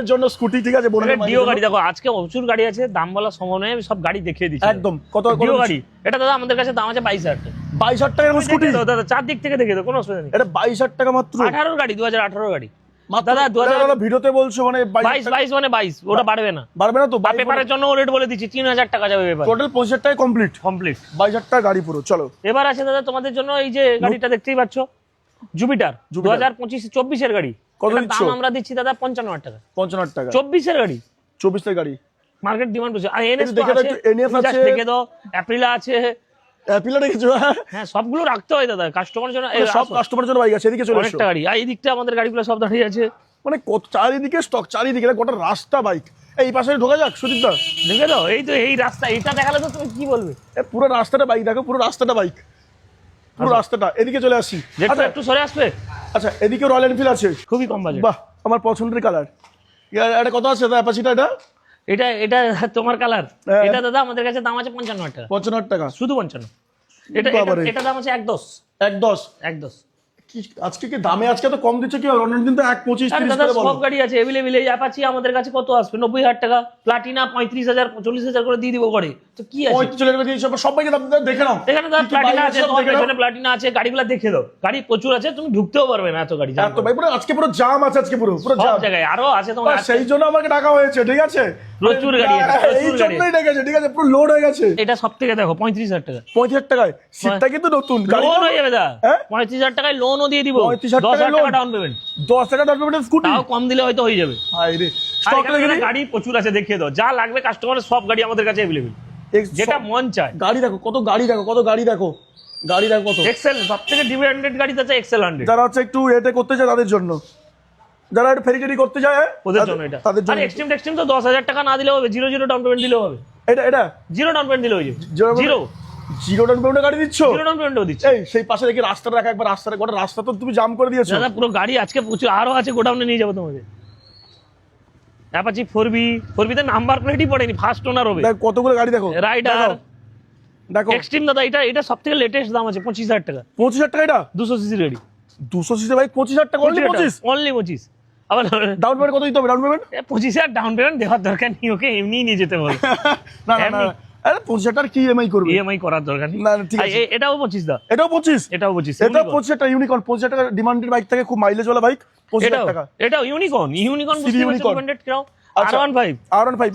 জন্য স্কুটি ঠিক আছে ডিও গাড়ি দেখো আজকে প্রচুর গাড়ি আছে দাম বলা সময় নয় আমি সব গাড়ি দেখিয়ে দিচ্ছি একদম কত ডিও গাড়ি এটা দাদা আমাদের কাছে দাম আছে 22,000 টাকা 22,000 টাকার স্কুটি দাদা চার দিক থেকে দেখে দাও কোনো অসুবিধা নেই এটা 22,000 টাকা মাত্র 18 গাড়ি 2018 গাড়ি দাদা 2000 ভিডিওতে বলছো মানে 22 মানে 22 ওটা বাড়বে না তো পেপারের জন্য রেট বলে দিচ্ছি 3000 টাকা যাবে পেপার টোটাল 25,000 টাকা কমপ্লিট 22,000 টাকা গাড়ি পুরো চলো এবার আছে দাদা তোমাদের জন্য এই যে গাড়িটা দেখতেই পাচ্ছ জুপিটার 2025-24 এর গাড়ি কত দিচ্ছ দাম আমরা দিচ্ছি দাদা 55,000 টাকা 55,000 টাকা 24 এর গাড়ি 24 এর গাড়ি মার্কেট ডিমান্ড আছে আর এনএস দেখে দাও এনএফ আছে দেখে দাও অ্যাপ্রিলা আছে অ্যাপিলা রেখেছো হ্যাঁ সবগুলো রাখতে হয় দাদা কাস্টমারের জন্য সব কাস্টমারের জন্য বাইক আছে এদিকে চলে এসো অনেকটা গাড়ি আর এই দিকটা আমাদের গাড়িগুলো সব দাঁড়িয়ে আছে মানে কত চারিদিকে স্টক চারিদিকে গোটা রাস্তা বাইক এই পাশে ঢোকা যাক সুদীপ দা দেখে দাও এই তো এই রাস্তা এটা দেখালে তো তুমি কি বলবে পুরো রাস্তাটা বাইক দেখো পুরো রাস্তাটা বাইক পুরো রাস্তাটা এদিকে চলে আসি যেটা একটু সরে আসবে আচ্ছা এদিকে রয়্যাল এনফিল্ড আছে খুবই কম বাজেট বাহ আমার পছন্দের কালার এটা কত আছে দাদা অ্যাপাচিটা এটা এটা তোমার কালার এটা দাদা আমাদের কাছে দাম আছে 55,000 টাকা 55,000 টাকা শুধু 55 এটা এটা দাম আছে 110 কি আজকে কি দামে আজকে তো কম দিচ্ছে কি অন্য দিন তো 1.25 30 দাদা সব গাড়ি আছে अवेलेबल এই অ্যাপাচি আমাদের কাছে কত আসবে 90,000 টাকা প্লাটিনা 35,000 40,000 করে দিয়ে দিব করে তো কি আছে 45 দিয়ে সব বাইকে দাম দেখে নাও এখানে দাদা প্লাটিনা আছে তোমার পেছনে প্লাটিনা আছে গাড়িগুলো দেখে দাও গাড়ি প্রচুর আছে তুমি ঢুকতেও পারবে না এত গাড়ি জানো তো ভাই পুরো আজকে পুরো জাম আছে আজকে পুরো জাম সব জায়গায় আরো আছে তোমার সেই জন্য আমাকে ডাকা হয়েছে ঠিক আছে প্রচুর গাড়ি আছে এই জন্যই ডেকেছে ঠিক আছে পুরো লোড হয়ে গেছে এটা সবথেকে দেখো 35,000 টাকা 35,000 টাকায় সিটটা কিন্তু নতুন গাড়ি লোন হয়ে যাবে দাদা 35,000 টাকায় লোনও দিয়ে দিব 10,000 টাকা down payment 10,000 down payment scooty তাও কম দিলে হয়তো হয়ে যাবে হাই রে স্টক গাড়ি প্রচুর আছে দেখিয়ে দাও যা লাগবে কাস্টমারের সব গাড়ি আমাদের কাছে अवेलेबल যেটা মন চায় গাড়ি দেখো কত গাড়ি দেখো কত এক্সেল সবথেকে ডিমান্ডেড গাড়ি আছে এক্সেল 100 যারা হচ্ছে একটু এতে করতে চায় তাদের জন্য যারা একটু ফেরি করতে যায় ওদের জন্য এটা তাদের জন্য আর এক্সট্রিম তো 10,000 টাকা না দিলেও হবে 0 ডাউন পেমেন্ট দিলেও হবে এটা 0 ডাউন পেমেন্ট দিলে হয়ে যাবে জিরো ডাউন পেমেন্টে গাড়ি দিচ্ছ 0 ডাউন পেমেন্টও দিচ্ছি এই সেই পাশে দেখি রাস্তাটা রাখা একবার গোটা রাস্তা তো তুমি জাম করে দিয়েছো দাদা পুরো গাড়ি আজকে প্রচুর আরো আছে গোডাউনে নিয়ে যাবো তোমাদের অ্যাপাচি 4B তে নাম্বার প্লেটই পড়েনি ফার্স্ট ওনার হবে দেখো কতগুলো গাড়ি দেখো রাইডার দেখো এক্সট্রিম দাদা এটা সবথেকে লেটেস্ট দাম আছে 25,000 টাকা 25,000 টাকা এটা 200 সিসি গাড়ি 200 সিসি বাইক 25,000 টাকা অনলি 25 আবার ডাউন পেমেন্ট কত দিতে হবে ডাউন পেমেন্ট 25,000 ডাউন পেমেন্ট দেওয়ার দরকার নেই ওকে এমনি নিয়ে যেতে বল না আরে 25,000 টাকা কি ইএমআই করবে ইএমআই করার দরকার নেই না ঠিক আছে এটাও 25 দা এটাও 25 এটাও 25 এটা 25,000 টাকা ইউনিকর্ন 25,000 টাকা ডিমান্ডেড বাইক থেকে খুব মাইলেজ ওয়ালা বাইক 25,000 টাকা এটাও ইউনিকর্ন ডিমান্ডেড কিরাও R15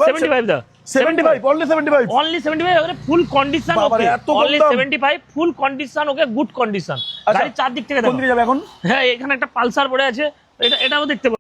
75 দা 75 only 75 अरे ফুল কন্ডিশন ওকে only 75 ফুল কন্ডিশন ওকে গুড কন্ডিশন গাড়ি চার দিক থেকে দেখো কোন দিকে যাবে এখন হ্যাঁ এখানে একটা পালসার পড়ে আছে এটাও দেখতে